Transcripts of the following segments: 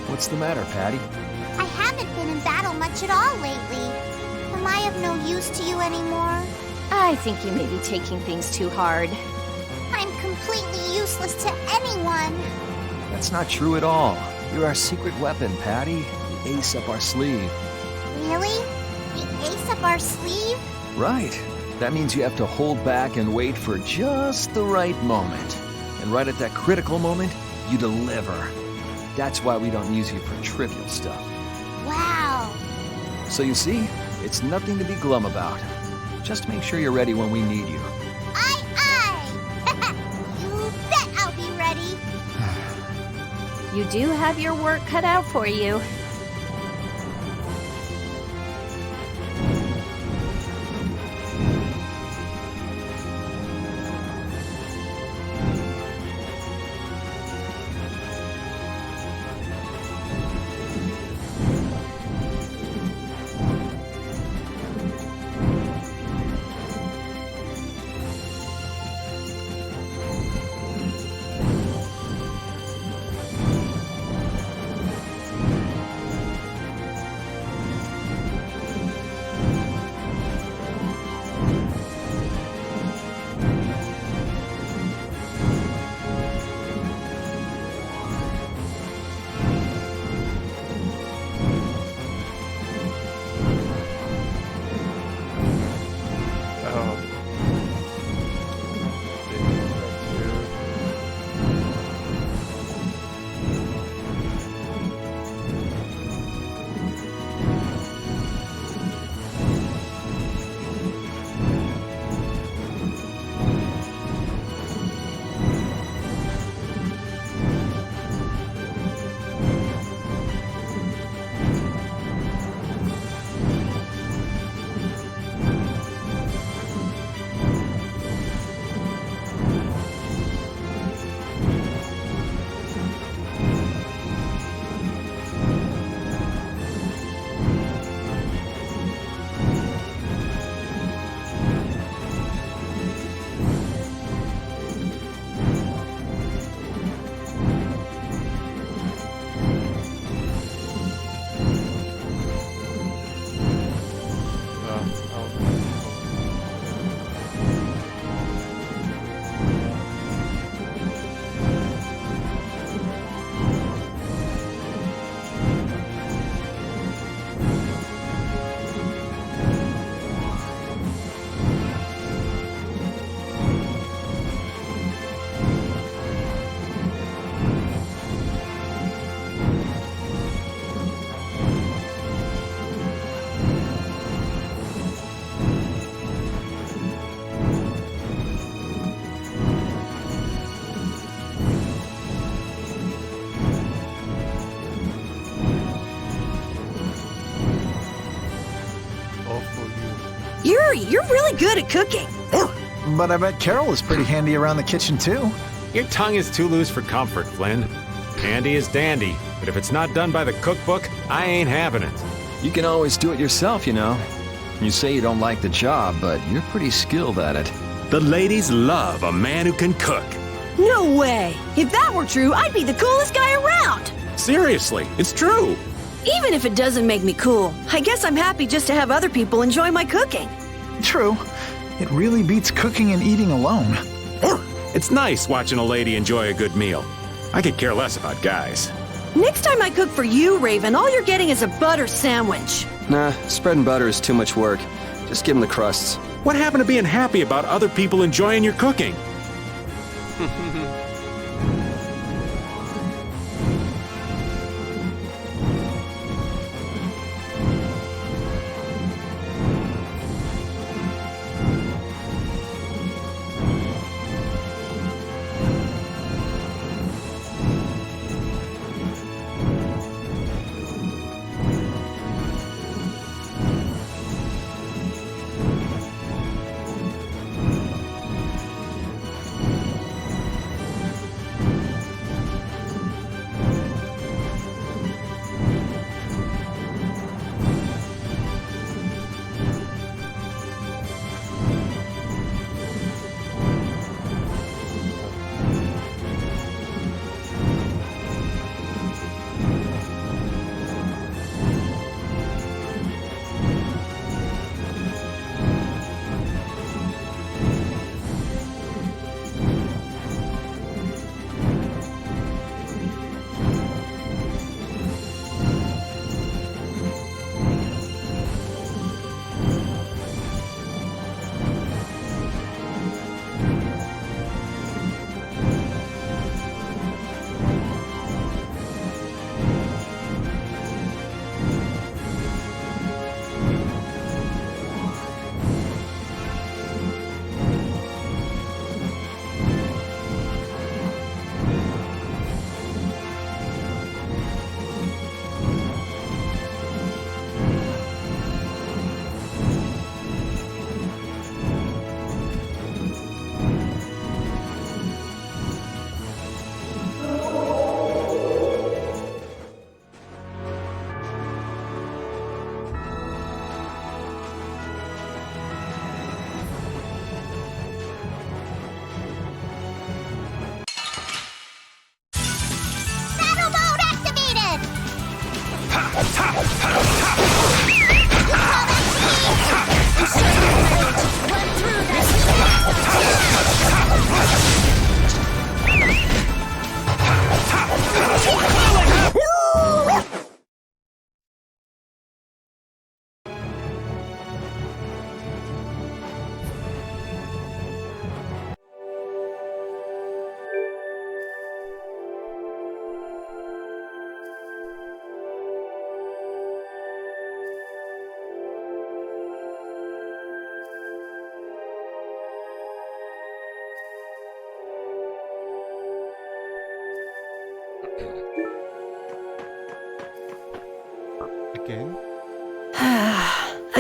What's the matter, Patty? I haven't been in battle much at all lately. Am I of no use to you anymore? I think you may be taking things too hard. I'm completely useless to anyone. That's not true at all. You're our secret weapon, Patty. The ace up our sleeve. Really? The ace up our sleeve? Right. That means you have to hold back and wait for just the right moment. And right at that critical moment, you deliver. That's why we don't use you for trivial stuff. Wow. So you see, it's nothing to be glum about. Just make sure you're ready when we need you. Aye, aye! You bet I'll be ready. You do have your work cut out for you. You're really good at cooking. But I bet Carol is pretty handy around the kitchen, too. Your tongue is too loose for comfort, Flynn. Handy is dandy, but if it's not done by the cookbook, I ain't having it. You can always do it yourself, you know. You say you don't like the job, but you're pretty skilled at it. The ladies love a man who can cook. No way. If that were true, I'd be the coolest guy around. Seriously, it's true. Even if it doesn't make me cool, I guess I'm happy just to have other people enjoy my cooking. True. It really beats cooking and eating alone. It's nice watching a lady enjoy a good meal. I could care less about guys. Next time I cook for you, Raven, all you're getting is a butter sandwich. Nah, spreading butter is too much work. Just give him the crusts. What happened to being happy about other people enjoying your cooking?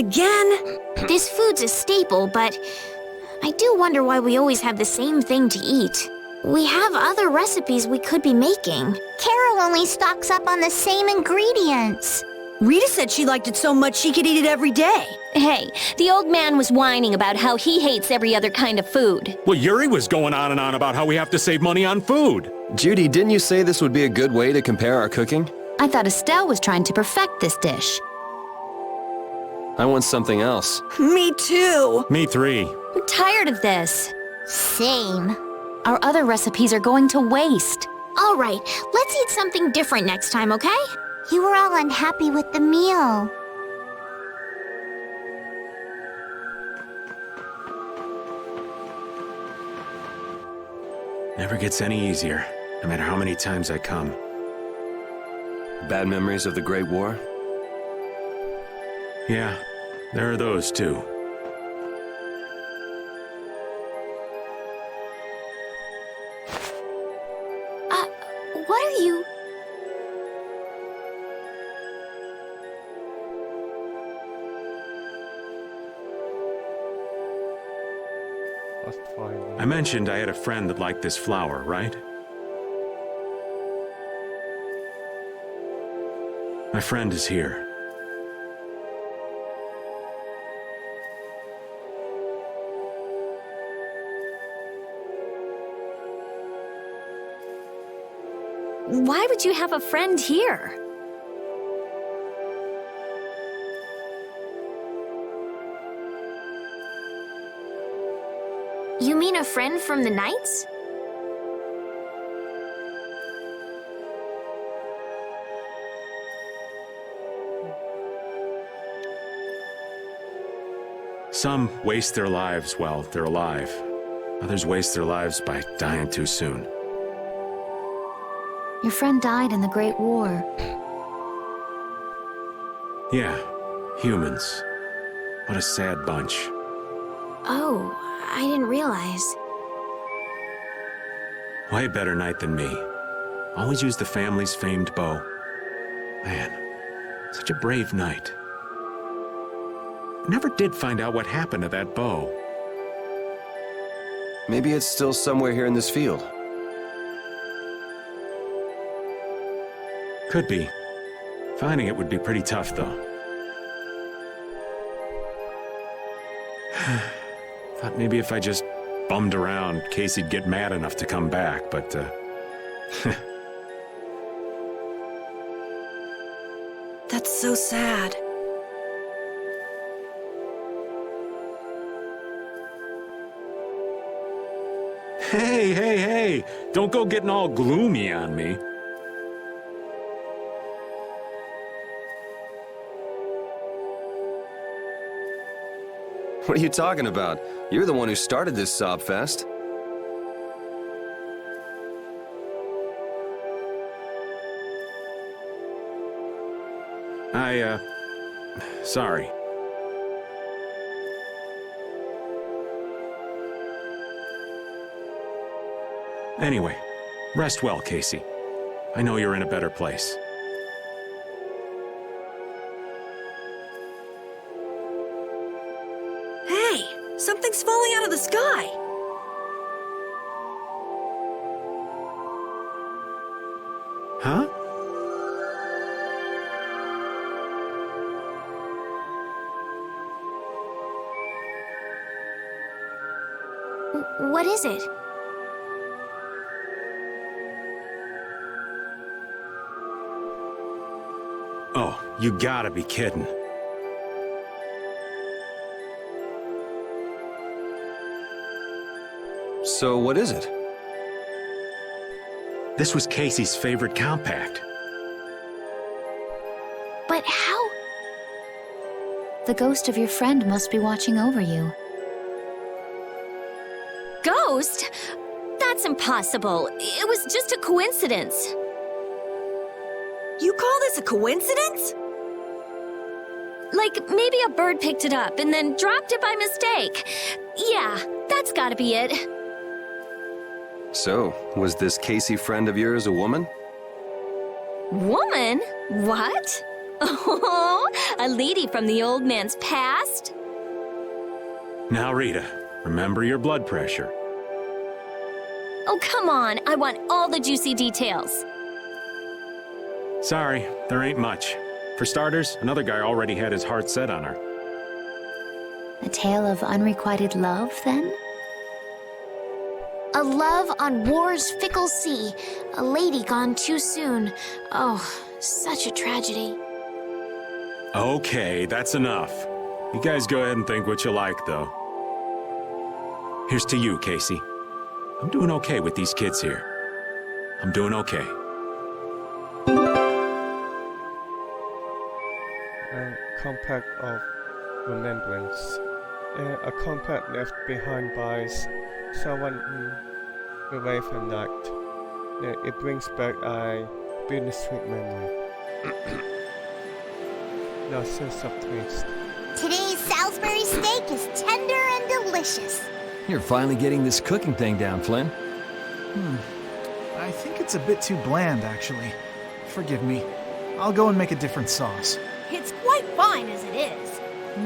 Again? This food's a staple, but I do wonder why we always have the same thing to eat. We have other recipes we could be making. Carol only stocks up on the same ingredients. Rita said she liked it so much she could eat it every day. Hey, the old man was whining about how he hates every other kind of food. Well, Yuri was going on and on about how we have to save money on food. Judy, didn't you say this would be a good way to compare our cooking? I thought Estelle was trying to perfect this dish. I want something else. Me too. Me three. I'm tired of this. Same. Our other recipes are going to waste. All right, let's eat something different next time, okay? You were all unhappy with the meal. Never gets any easier, no matter how many times I come. Bad memories of the Great War? Yeah, there are those too. What are you... I mentioned I had a friend that liked this flower, right? My friend is here. Why would you have a friend here? You mean a friend from the Knights? Some waste their lives while they're alive. Others waste their lives by dying too soon. Your friend died in the Great War. Yeah, humans. What a sad bunch. Oh, I didn't realize. Way better knight than me. Always used the family's famed bow. Man, such a brave knight. Never did find out what happened to that bow. Maybe it's still somewhere here in this field. Could be. Finding it would be pretty tough, though. Thought maybe if I just bummed around, Casey'd get mad enough to come back, but, That's so sad. Hey! Don't go getting all gloomy on me. What are you talking about? You're the one who started this sob fest. Sorry. Anyway, rest well, Casey. I know you're in a better place. Hey, something's falling out of the sky. Huh? What is it? Oh, you gotta be kidding. So what is it? This was Casey's favorite compact. But how? The ghost of your friend must be watching over you. Ghost? That's impossible. It was just a coincidence. You call this a coincidence? Like, maybe a bird picked it up and then dropped it by mistake. Yeah, that's gotta be it. So, was this Casey friend of yours a woman? Woman? What? Oh, a lady from the old man's past? Now, Rita, remember your blood pressure. Oh, come on. I want all the juicy details. Sorry, there ain't much. For starters, another guy already had his heart set on her. A tale of unrequited love, then? A love on war's fickle sea. A lady gone too soon. Oh, such a tragedy. Okay, that's enough. You guys go ahead and think what you like, though. Here's to you, Casey. I'm doing okay with these kids here. I'm doing okay. A compact of remembrance. A compact left behind by someone away from that. It brings back a bittersweet memory. No sense of taste. Today's Salisbury steak is tender and delicious. You're finally getting this cooking thing down, Flynn. I think it's a bit too bland, actually. Forgive me. I'll go and make a different sauce. It's quite fine as it is.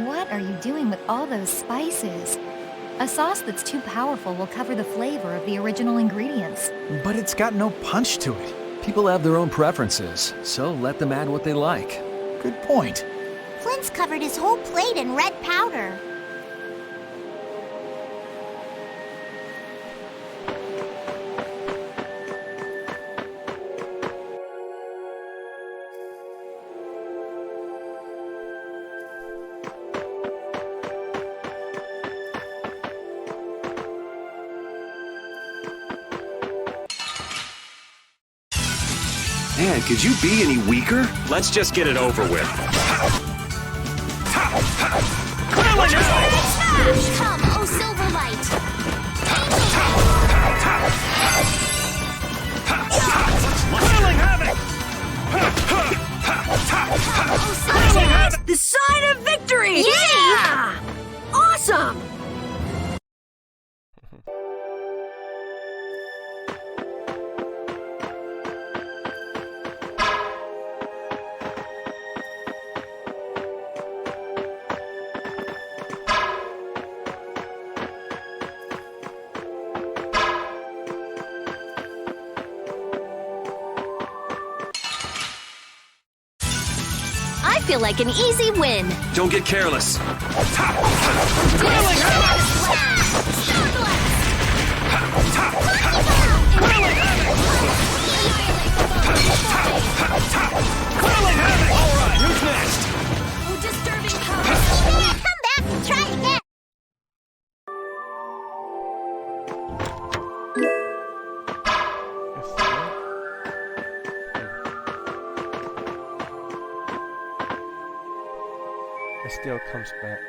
What are you doing with all those spices? A sauce that's too powerful will cover the flavor of the original ingredients. But it's got no punch to it. People have their own preferences, so let them add what they like. Good point. Flint's covered his whole plate in red powder. Man, could you be any weaker? Let's just get it over with. Come, oh Silverlight! The sign of victory! Yeah! Awesome! I feel like an easy win. Don't get careless. Alright, who's next? Disturbing power. Come back and try again! It still comes back.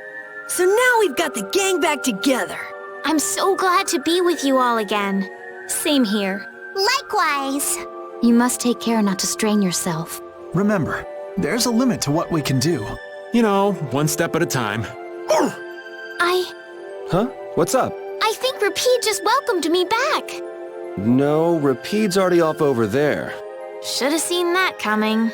So now we've got the gang back together. I'm so glad to be with you all again. Same here. Likewise! You must take care not to strain yourself. Remember, there's a limit to what we can do. You know, one step at a time. Huh? What's up? I think Rapide just welcomed me back. No, Rapide's already off over there. Should have seen that coming.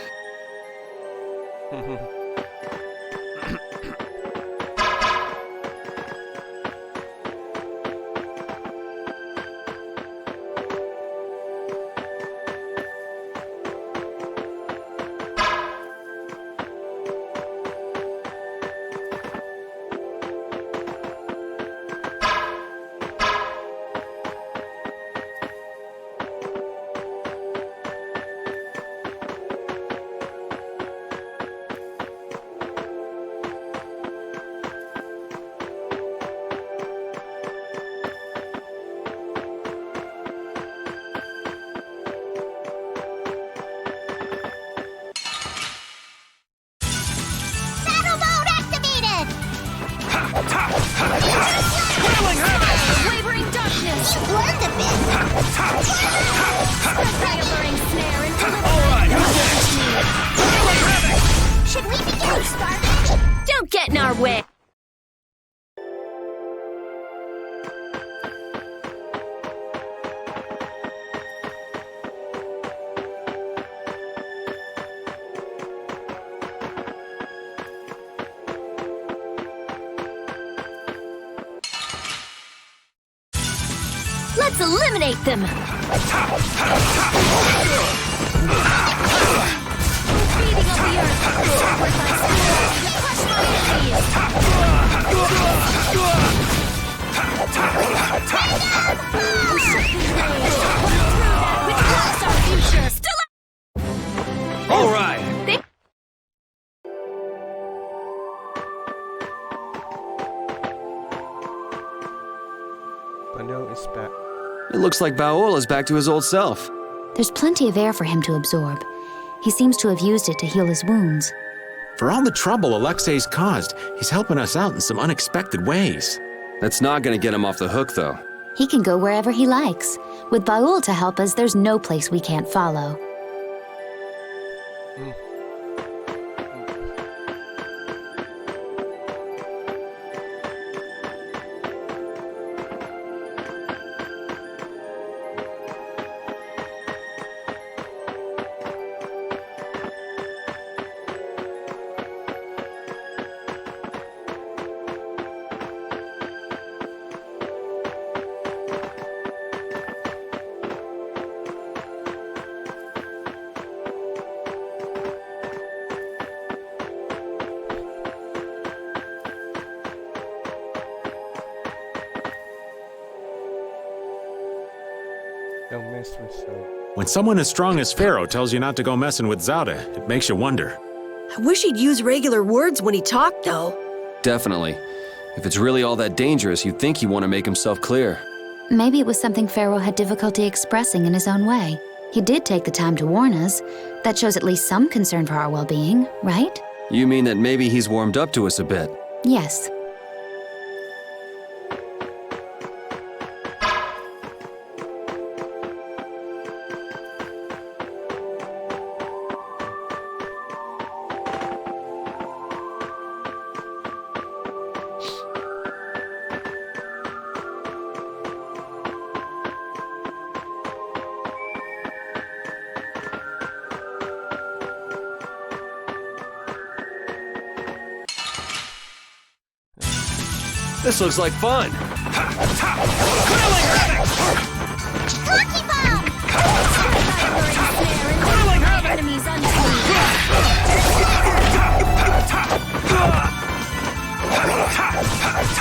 Let's eliminate them! Feeding on the earth! Sacrifice to crush my enemies! Oh, shocking rage! Through that which blocks our future! Still All right. Bano is back. It looks like Baol is back to his old self. There's plenty of air for him to absorb. He seems to have used it to heal his wounds. For all the trouble Alexei's caused, he's helping us out in some unexpected ways. That's not gonna get him off the hook, though. He can go wherever he likes. With Baul to help us, there's no place we can't follow. Don't mess with her. When someone as strong as Pharaoh tells you not to go messing with Zada, it makes you wonder. I wish he'd use regular words when he talked, though. Definitely. If it's really all that dangerous, you'd think he'd want to make himself clear. Maybe it was something Pharaoh had difficulty expressing in his own way. He did take the time to warn us. That shows at least some concern for our well-being, right? You mean that maybe he's warmed up to us a bit? Yes. This looks like fun. Lucky bomb! enemies unseen!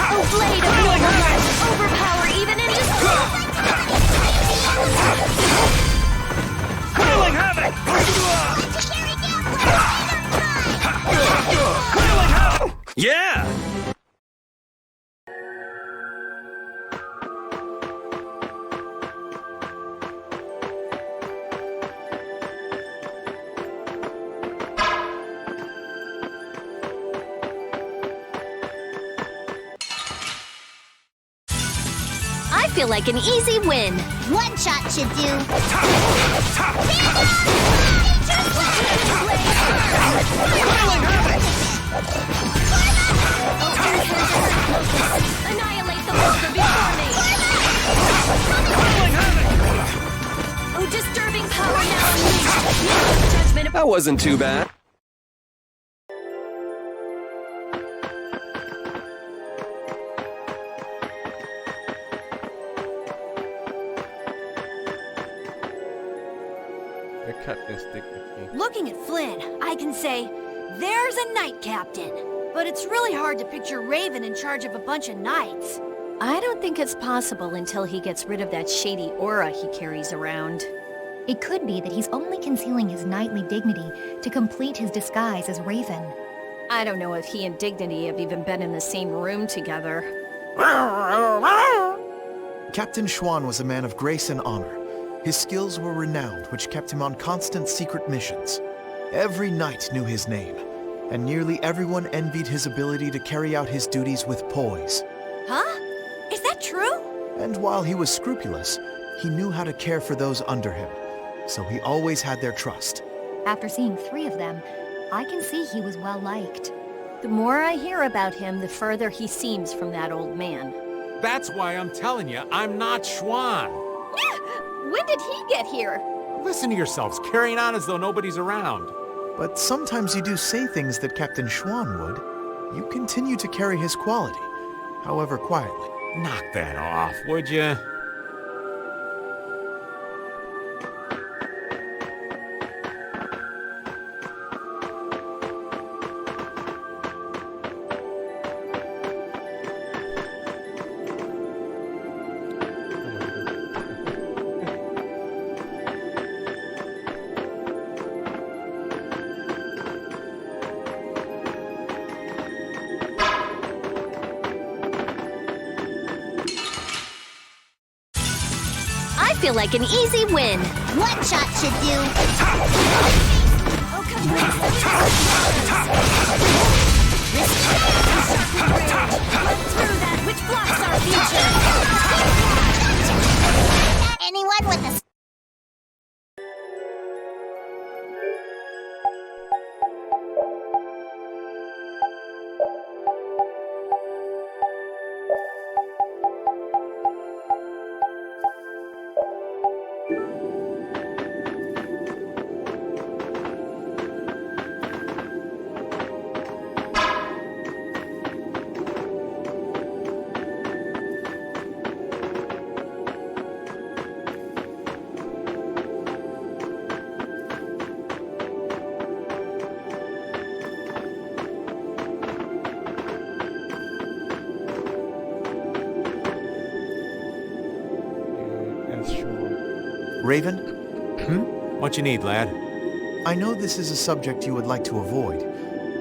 Oh, blade of Overlord! Overpower even in Curling havoc! Yeah! I feel like an easy win. One shot should do. Annihilate the monster before me. Oh, disturbing power now unleashed. Judgment of That wasn't too bad. The captain's dignity. Looking at Flynn, I can say, there's a knight captain. But it's really hard to picture Raven in charge of a bunch of knights. I don't think it's possible until he gets rid of that shady aura he carries around. It could be that he's only concealing his knightly dignity to complete his disguise as Raven. I don't know if he and Dignity have even been in the same room together. Captain Schwan was a man of grace and honor. His skills were renowned, which kept him on constant secret missions. Every knight knew his name, and nearly everyone envied his ability to carry out his duties with poise. Huh? Is that true? And while he was scrupulous, he knew how to care for those under him, so he always had their trust. After seeing 3 of them, I can see he was well liked. The more I hear about him, the further he seems from that old man. That's why I'm telling you, I'm not Schwan. When did he get here? Listen to yourselves, carrying on as though nobody's around. But sometimes you do say things that Captain Schwan would. You continue to carry his quality, however quietly. Knock that off, would you? feel like an easy win. One shot should do. Through that which blocks our future. Anyone with a... Raven? What you need, lad? I know this is a subject you would like to avoid,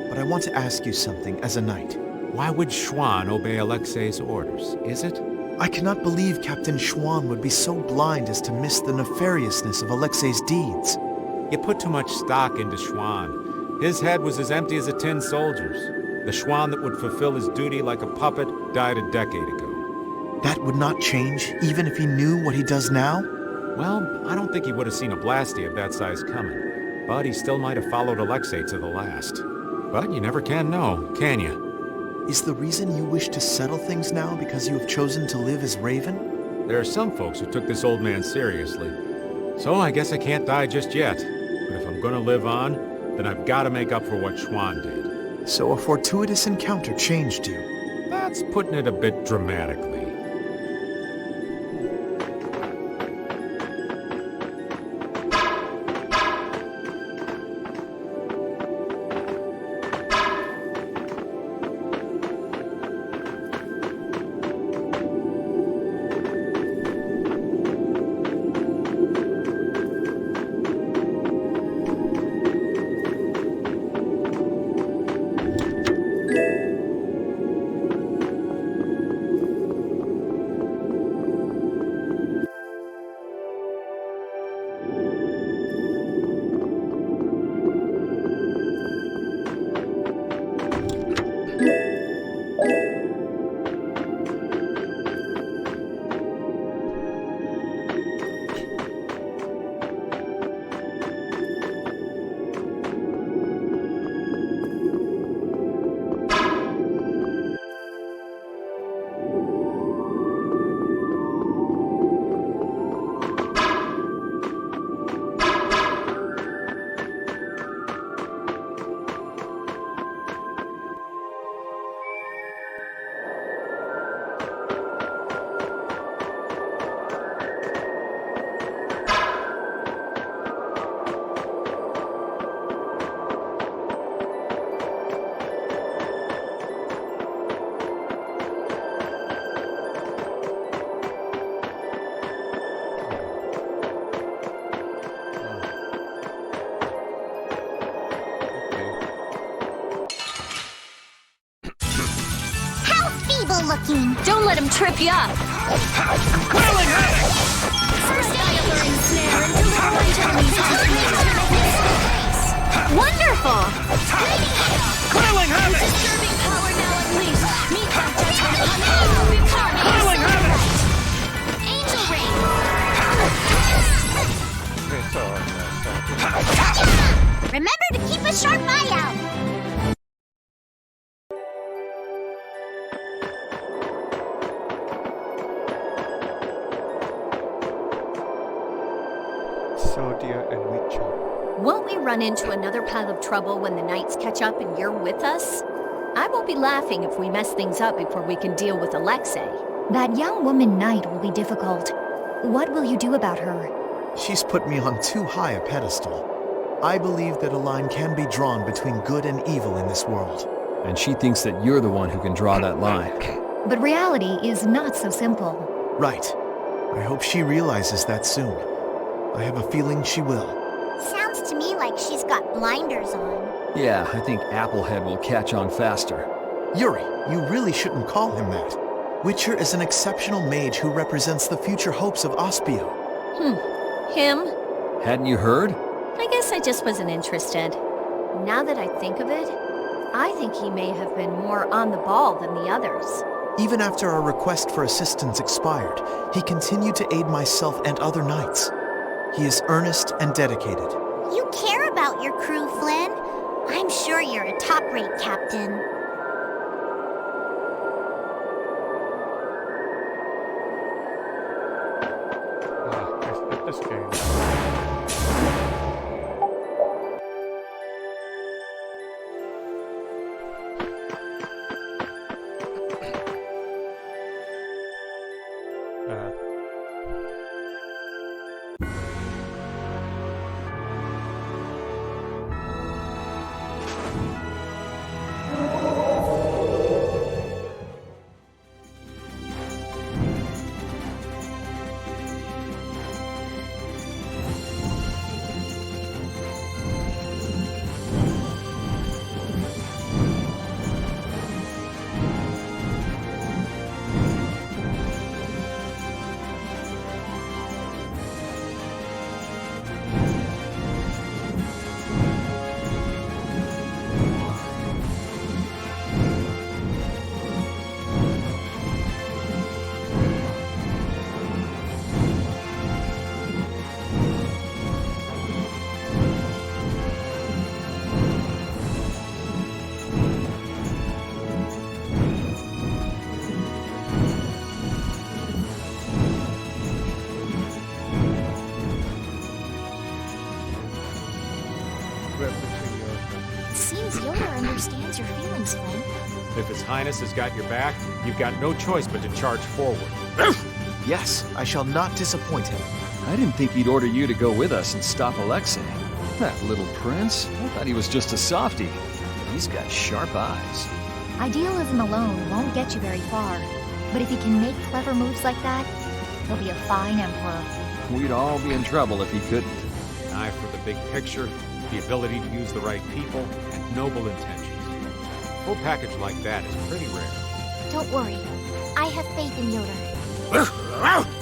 but I want to ask you something as a knight. Why would Schwann obey Alexei's orders? Is it? I cannot believe Captain Schwann would be so blind as to miss the nefariousness of Alexei's deeds. You put too much stock into Schwann. His head was as empty as a tin soldier's. The Schwann that would fulfill his duty like a puppet died a decade ago. That would not change, even if he knew what he does now? Well, I don't think he would have seen a blasty of that size coming, but he still might have followed Alexei to the last. But you never can know, can you? Is the reason you wish to settle things now because you have chosen to live as Raven? There are some folks who took this old man seriously. So I guess I can't die just yet. But if I'm gonna live on, then I've got to make up for what Schwann did. So a fortuitous encounter changed you? That's putting it a bit dramatically. Looking. Don't let him trip you up. First dialer and snare and deliver my enemies Wonderful! Coiling Havoc! Disturbing power now unleashed. Meet my judgment on the Coiling Havoc! Angel Ring! Remember to keep a sharp eye out! Won't we run into another pile of trouble when the knights catch up and you're with us? I won't be laughing if we mess things up before we can deal with Alexei. That young woman knight will be difficult. What will you do about her? She's put me on too high a pedestal. I believe that a line can be drawn between good and evil in this world. And she thinks that you're the one who can draw that line. But reality is not so simple. Right. I hope she realizes that soon. I have a feeling she will. Sounds to me like she's got blinders on. Yeah, I think Applehead will catch on faster. Yuri, you really shouldn't call him that. Witcher is an exceptional mage who represents the future hopes of Aspio. Him? Hadn't you heard? I guess I just wasn't interested. Now that I think of it, I think he may have been more on the ball than the others. Even after our request for assistance expired, he continued to aid myself and other knights. He is earnest and dedicated. You care about your crew, Flynn. I'm sure you're a top-rate captain. This game. Seems Yoda understands your feelings, Flynn. If His Highness has got your back, you've got no choice but to charge forward. Yes, I shall not disappoint him. I didn't think he'd order you to go with us and stop Alexei. That little prince. I thought he was just a softie. He's got sharp eyes. Idealism alone won't get you very far. But if he can make clever moves like that, he'll be a fine emperor. We'd all be in trouble if he couldn't. An eye for the big picture, the ability to use the right people, and noble intentions. A full package like that is pretty rare. Don't worry. I have faith in Yoda.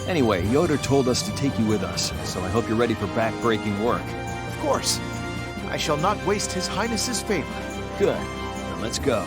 Anyway, Yoda told us to take you with us, so I hope you're ready for back-breaking work. Of course. I shall not waste His Highness's favor. Good. Now let's go.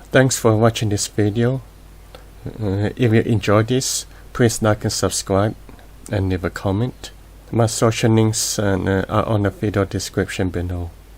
Thanks for watching this video. If you enjoyed this, please like and subscribe and leave a comment. My social links are on the video description below.